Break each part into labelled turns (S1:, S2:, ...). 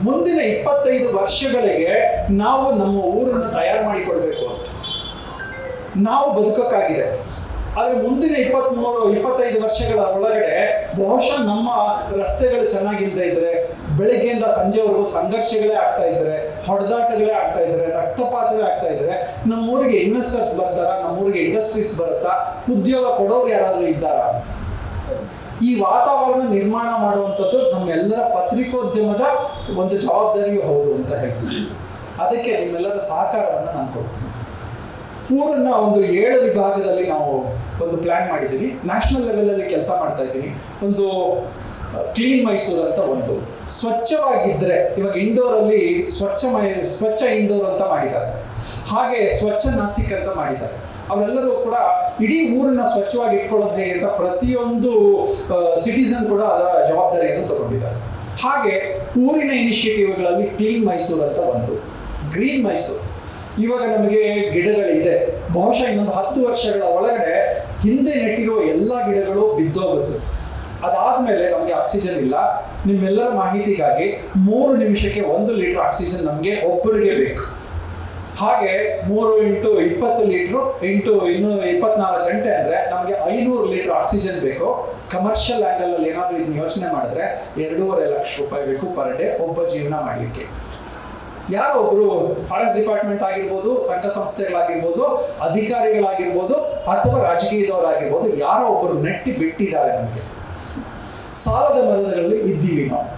S1: ಮುಂದಿನ 25 ವರ್ಷಗಳಿಗೆ ನಾವು ನಮ್ಮ ಊರನ್ನು ತಯಾರು ಮಾಡಿಕೊಡ್ಬೇಕು ಅಂತ ನಾವು ಬದುಕಕ್ಕಾಗಿದೆ. ಆದರೆ ಮುಂದಿನ 25 ವರ್ಷಗಳ ಒಳಗಡೆ ಬಹುಶಃ ನಮ್ಮ ರಸ್ತೆಗಳು ಚೆನ್ನಾಗಿಲ್ಲದೆ ಇದ್ರೆ, ಬೆಳಗ್ಗೆಯಿಂದ ಸಂಜೆವರೆಗೂ ಸಂಘರ್ಷಗಳೇ ಆಗ್ತಾ ಇದ್ರೆ, ಹೊಡೆದಾಟಗಳೇ ಆಗ್ತಾ ಇದ್ರೆ, ರಕ್ತಪಾತವೇ ಆಗ್ತಾ ಇದ್ರೆ, ನಮ್ಮೂರಿಗೆ ಇನ್ವೆಸ್ಟರ್ಸ್ ಬರ್ತಾರಾ, ನಮ್ಮೂರಿಗೆ ಇಂಡಸ್ಟ್ರೀಸ್ ಬರುತ್ತಾ, ಉದ್ಯೋಗ ಕೊಡೋರು ಯಾರಾದ್ರೂ ಇದ್ದಾರಾ? ಈ ವಾತಾವರಣ ನಿರ್ಮಾಣ ಮಾಡುವಂಥದ್ದು ನಮ್ಮೆಲ್ಲರ ಪತ್ರಿಕೋದ್ಯಮದ ಒಂದು ಜವಾಬ್ದಾರಿಯೂ ಹೌದು ಅಂತ ಹೇಳ್ತೀನಿ. ಅದಕ್ಕೆ ನಿಮ್ಮೆಲ್ಲರ ಸಹಕಾರವನ್ನು ನಾನು ಕೊಡ್ತೀನಿ. ಊರನ್ನ ಒಂದು 7 ವಿಭಾಗದಲ್ಲಿ ನಾವು ಒಂದು ಪ್ಲಾನ್ ಮಾಡಿದ್ದೀವಿ. ನ್ಯಾಷನಲ್ ಲೆವೆಲಲ್ಲಿ ಕೆಲಸ ಮಾಡ್ತಾ ಇದ್ದೀವಿ. ಒಂದು ಕ್ಲೀನ್ ಮೈಸೂರು ಅಂತ ಒಂದು ಸ್ವಚ್ಛವಾಗಿದ್ದರೆ, ಇವಾಗ ಇಂಡೋರಲ್ಲಿ ಸ್ವಚ್ಛ ಇಂಡೋರ್ ಅಂತ ಮಾಡಿದ್ದಾರೆ, ಹಾಗೆ ಸ್ವಚ್ಛ ನಾಸಿಕ್ ಅಂತ ಮಾಡಿದ್ದಾರೆ. ಅವರೆಲ್ಲರೂ ಕೂಡ ಇಡೀ ಊರನ್ನ ಸ್ವಚ್ಛವಾಗಿ ಇಟ್ಕೊಳ್ಳೋದು ಹೇಗೆ ಅಂತ ಪ್ರತಿಯೊಂದು ಸಿಟಿಸನ್ ಕೂಡ ಅದರ ಜವಾಬ್ದಾರಿಯನ್ನು ತಗೊಂಡಿದ್ದಾರೆ. ಹಾಗೆ ಊರಿನ ಇನಿಷಿಯೇಟಿವ್ಗಳಲ್ಲಿ ಕ್ಲೀನ್ ಮೈಸೂರು ಅಂತ ಒಂದು, ಗ್ರೀನ್ ಮೈಸೂರು. ಇವಾಗ ನಮಗೆ ಗಿಡಗಳಿದೆ, ಬಹುಶಃ ಇನ್ನೊಂದು 10 ವರ್ಷಗಳ ಒಳಗಡೆ ಹಿಂದೆ ನೆಟ್ಟಿರುವ ಎಲ್ಲ ಗಿಡಗಳು ಬಿದ್ದೋಗುತ್ತೆ. ಅದಾದ್ಮೇಲೆ ನಮಗೆ ಆಕ್ಸಿಜನ್ ಇಲ್ಲ. ನಿಮ್ಮೆಲ್ಲರ ಮಾಹಿತಿಗಾಗಿ 3 ನಿಮಿಷಕ್ಕೆ 1 ಲೀಟರ್ ಆಕ್ಸಿಜನ್ ನಮಗೆ ಒಬ್ಬರಿಗೆ ಬೇಕು. ಹಾಗೆ 3 × 20 ಲೀಟ್ರು ಇಂಟು ಇನ್ನು 24 ಗಂಟೆ ಅಂದರೆ ನಮಗೆ 500 ಲೀಟರ್ ಆಕ್ಸಿಜನ್ ಬೇಕು. ಕಮರ್ಷಿಯಲ್ ಆ್ಯಂಗಲ್ ಅಲ್ಲಿ ಏನಾದರೂ ಇದನ್ನ ಯೋಚನೆ ಮಾಡಿದ್ರೆ 2.5 ಲಕ್ಷ ರೂಪಾಯಿ ಬೇಕು ಪರ್ ಡೇ ಒಬ್ಬ ಜೀವನ ಮಾಡಲಿಕ್ಕೆ. ಯಾರೋ ಒಬ್ರು ಫಾರೆಸ್ಟ್ ಡಿಪಾರ್ಟ್ಮೆಂಟ್ ಆಗಿರ್ಬೋದು, ಸಂಘ ಸಂಸ್ಥೆಗಳಾಗಿರ್ಬೋದು, ಅಧಿಕಾರಿಗಳಾಗಿರ್ಬೋದು, ಅಥವಾ ರಾಜಕೀಯದವರಾಗಿರ್ಬೋದು, ಯಾರೋ ಒಬ್ಬರು ನೆಟ್ಟಿ ಬಿಟ್ಟಿದ್ದಾರೆ. ನಮಗೆ ಸಾಲದ ಮರದಲ್ಲಿ ಇದ್ದೀವಿ ನಾವು.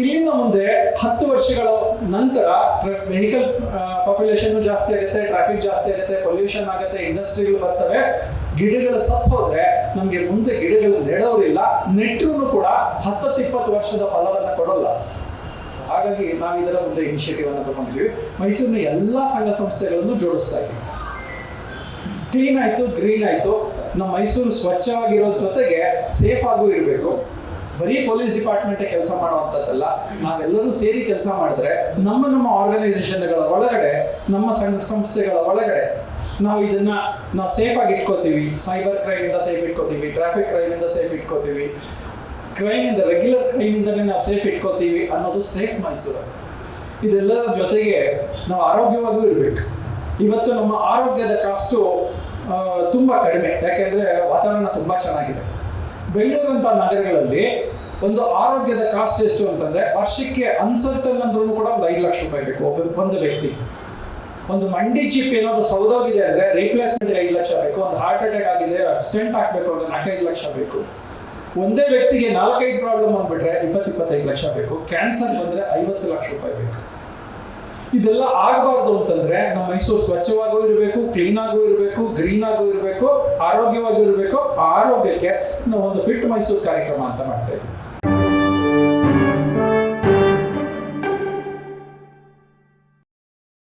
S1: ಇಲ್ಲಿಂದ ಮುಂದೆ 10 ವರ್ಷಗಳ ನಂತರ ವೆಹಿಕಲ್ ಪಾಪ್ಯುಲೇಷನ್ ಜಾಸ್ತಿ ಆಗುತ್ತೆ, ಟ್ರಾಫಿಕ್ ಜಾಸ್ತಿ ಆಗುತ್ತೆ, ಪೊಲ್ಯೂಷನ್ ಆಗುತ್ತೆ, ಇಂಡಸ್ಟ್ರಿಗಳು ಬರ್ತವೆ. ಗಿಡಗಳು ಸತ್ತು ಹೋದ್ರೆ ನಮಗೆ ಮುಂದೆ ಗಿಡಗಳು ನೆಡೋರಿಲ್ಲ, ನೆಟ್ಟರು ಕೂಡ 10-20 ವರ್ಷದ ಫಲವನ್ನು ಕೊಡೋಲ್ಲ. ಹಾಗಾಗಿ ನಾವು ಇದರ ಮುಂದೆ ಇನಿಷಿಯೇಟಿವ್ ಅನ್ನು ತಗೊಂಡಿದ್ದೀವಿ. ಮೈಸೂರಿನ ಎಲ್ಲ ಸಂಘ ಸಂಸ್ಥೆಗಳನ್ನು ಜೋಡಿಸ್ತಾ ಇದ್ದೀವಿ. ಕ್ಲೀನ್ ಆಯ್ತು, ಗ್ರೀನ್ ಆಯ್ತು. ನಮ್ಮ ಮೈಸೂರು ಸ್ವಚ್ಛವಾಗಿರೋ ಜೊತೆಗೆ ಸೇಫ್ ಆಗೂ ಇರಬೇಕು. ಬರೀ ಪೊಲೀಸ್ ಡಿಪಾರ್ಟ್ಮೆಂಟೇ ಕೆಲಸ ಮಾಡುವಂಥದ್ದಲ್ಲ, ನಾವೆಲ್ಲರೂ ಸೇರಿ ಕೆಲಸ ಮಾಡಿದ್ರೆ ನಮ್ಮ ಆರ್ಗನೈಸೇಷನ್ಗಳ ಒಳಗಡೆ, ನಮ್ಮ ಸಂಘ ಸಂಸ್ಥೆಗಳ ಒಳಗಡೆ ನಾವು ಸೇಫ್ ಆಗಿ ಇಟ್ಕೋತೀವಿ. ಸೈಬರ್ ಕ್ರೈಮ್ ಇಂದ ಸೇಫ್ ಇಟ್ಕೋತೀವಿ, ಟ್ರಾಫಿಕ್ ಕ್ರೈಮ್ ಇಂದ ಸೇಫ್ ಇಟ್ಕೋತೀವಿ, ಕ್ರೈಮ್ ಇಂದ, ರೆಗ್ಯುಲರ್ ಕ್ರೈಮ್ ಇಂದನೇ ನಾವು ಸೇಫ್ ಇಟ್ಕೋತೀವಿ ಅನ್ನೋದು ಸೇಫ್ ಮೈಸೂರು ಅಂತ. ಇದೆಲ್ಲರ ಜೊತೆಗೆ ನಾವು ಆರೋಗ್ಯವಾಗೂ ಇರಬೇಕು. ಇವತ್ತು ನಮ್ಮ ಆರೋಗ್ಯದ ಕಾಸ್ಟು ತುಂಬಾ ಕಡಿಮೆ, ಯಾಕೆಂದ್ರೆ ವಾತಾವರಣ ತುಂಬಾ ಚೆನ್ನಾಗಿದೆ. ಬೆಂಗಳೂರಂತ ನಗರಗಳಲ್ಲಿ ಒಂದು ಆರೋಗ್ಯದ ಕಾಸ್ಟ್ ಎಷ್ಟು ಅಂತಂದ್ರೆ ವರ್ಷಕ್ಕೆ ಅನ್ಸಲ್ಟನ್ ಅಂದ್ರೂ ಕೂಡ ಒಂದು 5 ಲಕ್ಷ ರೂಪಾಯಿ ಬೇಕು ಒಂದು ವ್ಯಕ್ತಿ. ಒಂದು ಮಂಡಿ ಚಿಪ್ ಏನಾದ್ರು ಸೌದೋಗಿದೆ ಅಂದ್ರೆ ರೀಪ್ಲೇಸ್ಮೆಂಟ್ 5 ಲಕ್ಷ ಬೇಕು. ಒಂದು ಹಾರ್ಟ್ ಅಟ್ಯಾಕ್ ಆಗಿದೆ, ಸ್ಟೆಂಟ್ ಹಾಕ್ಬೇಕು ಅಂದ್ರೆ 4-5 ಲಕ್ಷ ಬೇಕು. ಒಂದೇ ವ್ಯಕ್ತಿಗೆ 4-5 ಪ್ರಾಬ್ಲಮ್ ಅಂದ್ಬಿಟ್ರೆ 20-25 ಲಕ್ಷ ಬೇಕು. ಕ್ಯಾನ್ಸರ್ ಬಂದ್ರೆ 50 ಲಕ್ಷ ರೂಪಾಯಿ ಬೇಕು. ಇದೆಲ್ಲ ಆಗಬಾರ್ದು ಅಂತಂದ್ರೆ ನಮ್ಮ ಮೈಸೂರು ಸ್ವಚ್ಛವಾಗೂ ಇರಬೇಕು, ಕ್ಲೀನ್ ಆಗೂ ಇರಬೇಕು, ಗ್ರೀನ್ ಆಗೂ ಇರಬೇಕು, ಆರೋಗ್ಯವಾಗೂ ಇರಬೇಕು. ಆ ಆರೋಗ್ಯಕ್ಕೆ ನಾವು ಒಂದು ಫಿಟ್ ಮೈಸೂರು ಕಾರ್ಯಕ್ರಮ ಅಂತ ಮಾಡ್ತಾ ಇದ್ದೀವಿ.